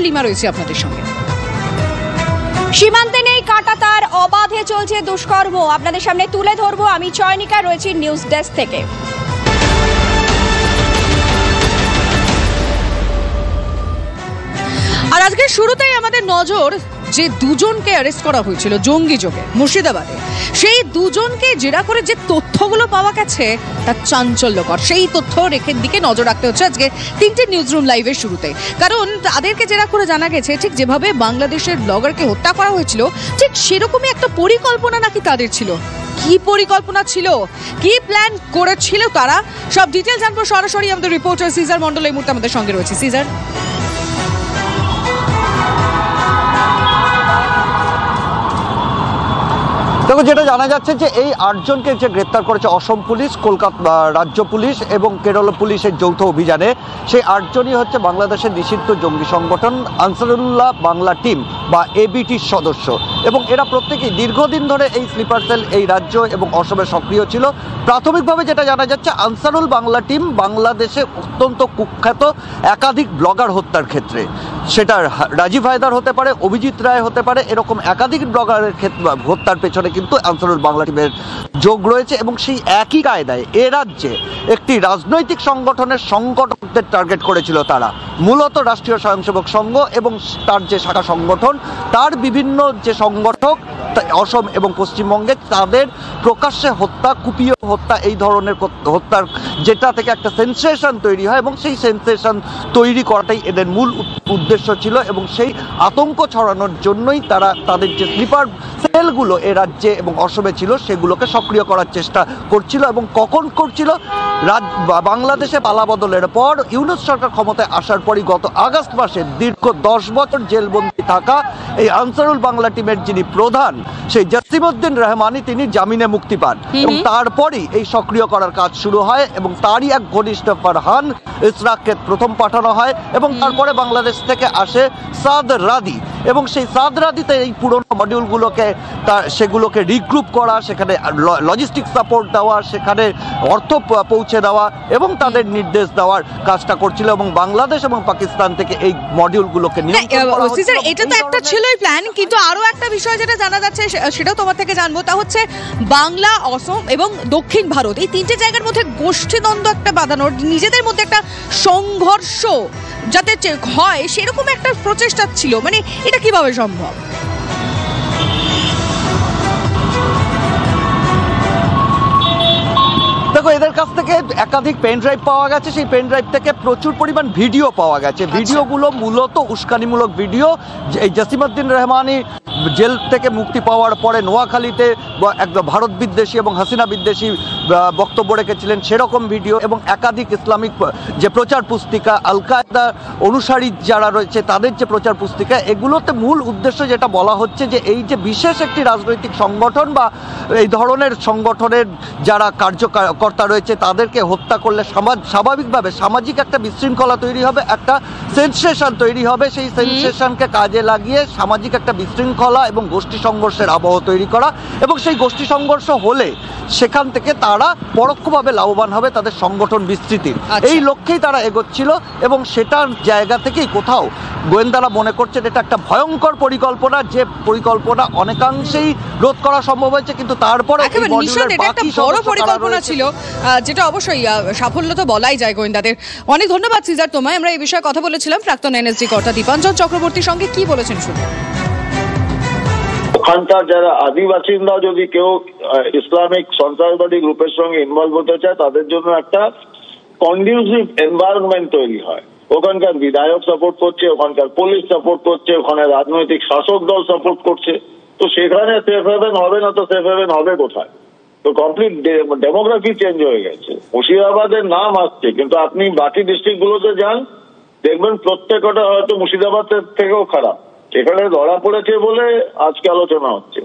Lima রয়েছে আপনাদের সঙ্গে। সীমান্তে নেই কাঁটাতার, অবাধে চলছে দুষ্কর্ম, আপনাদের সামনে তুলে ধরবো। আমি চয়নিকা রয়েছি নিউজ ডেস্ক থেকে। আর আজকে শুরুতেই আমাদের নজর যে দুজনকে অ্যারেস্ট করা হয়েছিল জঙ্গি যোগে মুর্শিদাবাদে, সেই দুজনকে জেরা করে যে তথ্যগুলো পাওয়া গেছে তা চাঞ্চল্যকর। সেই তথ্য রেখে দিকে নজর রাখতে হচ্ছে আজকে তিনটে নিউজরুম লাইভের শুরুতে, কারণ তাদেরকে জেরা করে জানা গেছে ঠিক যেভাবে বাংলাদেশের ব্লগারকে হত্যা করা হয়েছিল ঠিক সেরকমই একটা পরিকল্পনা নাকি তাদের ছিল। কি পরিকল্পনা ছিল, কি প্ল্যান করেছিল তারা, সব ডিটেল জানবো সরাসরি আমাদের রিপোর্টার সিজার মন্ডল এই মুহূর্তে আমাদের সঙ্গে রয়েছে। সিজার, দেখো, যেটা জানা যাচ্ছে যে এই 8 জনকে যে গ্রেপ্তার করেছে অসম পুলিশ, কলকাতা রাজ্য পুলিশ এবং কেরল পুলিশের যৌথ অভিযানে, সেই 8 জনই হচ্ছে বাংলাদেশের নিষিদ্ধ জঙ্গি সংগঠন আনসারুল্লাহ বাংলা টিম বা এবিটির সদস্য, এবং এরা প্রত্যেকেই দীর্ঘদিন ধরে এই স্লিপার সেল এই রাজ্য এবং অসমে সক্রিয় ছিল। প্রাথমিকভাবে যেটা জানা যাচ্ছে, আনসারুল বাংলা টিম বাংলাদেশে অত্যন্ত কুখ্যাত একাধিক ব্লগার হত্যার ক্ষেত্রে, সেটা রাজীব হায়দার হতে পারে, অভিজিৎ রায় হতে পারে, এরকম একাধিক ব্লগারের ক্ষেত্রে হত্যার পেছনে কিন্তু আনসারুল বাংলা টিমের যোগ রয়েছে। এবং সেই একই কায়দায় এ রাজ্যে একটি রাজনৈতিক সংগঠনের সংগঠকদের টার্গেট করেছিল তারা, মূলত রাষ্ট্রীয় স্বয়ংসেবক সংঘ এবং তার যে শাখা সংগঠন, তার বিভিন্ন যে সংগঠক অসম এবং পশ্চিমবঙ্গে, তাদের প্রকাশ্যে হত্যা, কুপিয়ে হত্যা, এই ধরনের হত্যার যেটা থেকে একটা সেন্সেশন তৈরি হয়, এবং সেই সেন্সেশন তৈরি করাটাই এদের মূল উদ্দেশ্য ছিল। এবং সেই আতঙ্ক ছড়ানোর জন্যই তারা তাদের যে স্লিপার সেলগুলো এ রাজ্যে এবং অসমে ছিল সেগুলোকে সক্রিয় করার চেষ্টা করছিল। এবং কখন করছিল? বাংলাদেশে পালাবদলের পর ইউনূস সরকার ক্ষমতায় আসার পরই গত আগস্ট মাসে দীর্ঘ 10 বছর জেলবন্দি থাকা এই আনসারুল বাংলা টিমের যিনি প্রধান, সেই জসিমউদ্দিন রহমানি, তিনি জামিনে মুক্তি পান এবং তারপরই এই সক্রিয় করার কাজ শুরু হয়। এবং তারই এক ঘনিষ্ঠ ফারহান ইসরাককে প্রথম পাঠানো হয়, এবং তারপরে বাংলাদেশ থেকে আসে সাদ রাদি, এবং সেই সাদ রাদিতে এই পুরনো মডিউলগুলোকে সেগুলোকে রিগ্রুপ করা, সেখানে লজিস্টিক সাপোর্ট দেওয়া, সেখানে অর্থ পৌঁছে দেওয়া এবং তাদের নির্দেশ দেওয়ার কাজটা করছিল। এবং বাংলাদেশ এবং পাকিস্তান থেকে এই মডিউলগুলোকে নিয়ে এটা তো একটা ছিলই প্ল্যান, কিন্তু আরো একটা বিষয় যেটা জানা যাচ্ছে সেটাও তোমার থেকে জানবো, তা হচ্ছে বাংলা, অসম এবং দক্ষিণ ভারত এই তিনটে জায়গার মধ্যে গোষ্ঠীদ্বন্দ্ব একটা বাঁধানোর, নিজেদের মধ্যে একটা সংঘর্ষ যাতে হয় সেরকম একটা প্রচেষ্টা ছিল। মানে এটা কিভাবে সম্ভব? দেখো, এদের কাছ থেকে একাধিক পেন ড্রাইভ পাওয়া গেছে, সেই পেন ড্রাইভ থেকে প্রচুর পরিমাণ ভিডিও পাওয়া গেছে। ভিডিওগুলো মূলত উস্কানিমূলক ভিডিও। এই জসিমউদ্দিন রহমানি জেল থেকে মুক্তি পাওয়ার পরে নোয়াখালীতে একদম ভারত বিদ্বেষী এবং হাসিনা বিদ্বেষী বক্তব্য রেখেছিলেন, সেরকম ভিডিও এবং একাধিক ইসলামিক যে প্রচার পুস্তিকা, আল কায়দা অনুসারী যারা রয়েছে তাদের যে প্রচার পুস্তিকা, এগুলোতে মূল উদ্দেশ্য যেটা বলা হচ্ছে যে এই যে বিশেষ একটি রাজনৈতিক সংগঠন বা এই ধরনের সংগঠনের যারা কার্যকর্তা রয়েছে তাদেরকে হত্যা করলে স্বাভাবিকভাবে সামাজিক একটা বিশৃঙ্খলা তৈরি হবে, একটা সেন্সেশন তৈরি হবে। সেই সেন্সেশনকে কাজে লাগিয়ে সামাজিক একটা বিশৃঙ্খলা এবং গোষ্ঠী সংঘর্ষের আবহ তৈরি করা, এবং সেই গোষ্ঠী সংঘর্ষ হলে সেখান থেকে তারা পরোক্ষভাবে লাভবান হবে তাদের সংগঠন বিস্তৃতির। এই লক্ষ্যেই তারা এগোচ্ছিল, এবং সেটার জায়গা থেকেই কোথাও গোয়েন্দারা মনে করছেন এটা একটা ভয়ঙ্কর পরিকল্পনা, যে পরিকল্পনা অনেকাংশেই রোধ করা সম্ভব হয়েছে, কিন্তু তারপরে বড় পরিকল্পনা ছিল যেটা অবশ্যই সাফল্য তো বলাই যায় গোয়েন্দাদের। অনেক ধন্যবাদ সিজার তোমায়। আমরা এই বিষয়ে কথা বলেছিলাম প্রাক্তন এনএসজি কর্তা দীপাঞ্জন চক্রবর্তীর সঙ্গে। কি বলেছেন শুনুন। ওখানকার যারা আদিবাসীরা যদি কেউ ইসলামিক সন্ত্রাসবাদী গ্রুপের সঙ্গে ইনভলভ হতে চায়, তাদের জন্য একটা কন্ডিউসিভ এনভায়রনমেন্ট তৈরি হয়। ওখানকার বিধায়ক সাপোর্ট করছে, ওখানকার পুলিশ সাপোর্ট করছে, ওখানে রাজনৈতিক শাসক দল সাপোর্ট করছে। তো সেখানে সেফ হেভেন হবে না, তো সেফ হেভেন হবে কোথায়? তো কমপ্লিট ডেমোগ্রাফি চেঞ্জ হয়ে গেছে। মুর্শিদাবাদের নাম আসছে, কিন্তু আপনি বাকি ডিস্ট্রিক্ট গুলোতে যান, দেখবেন প্রত্যেকটা হয়তো মুর্শিদাবাদের থেকেও খারাপ। এখানে ধরা পড়েছে বলে আজকে আলোচনা হচ্ছে।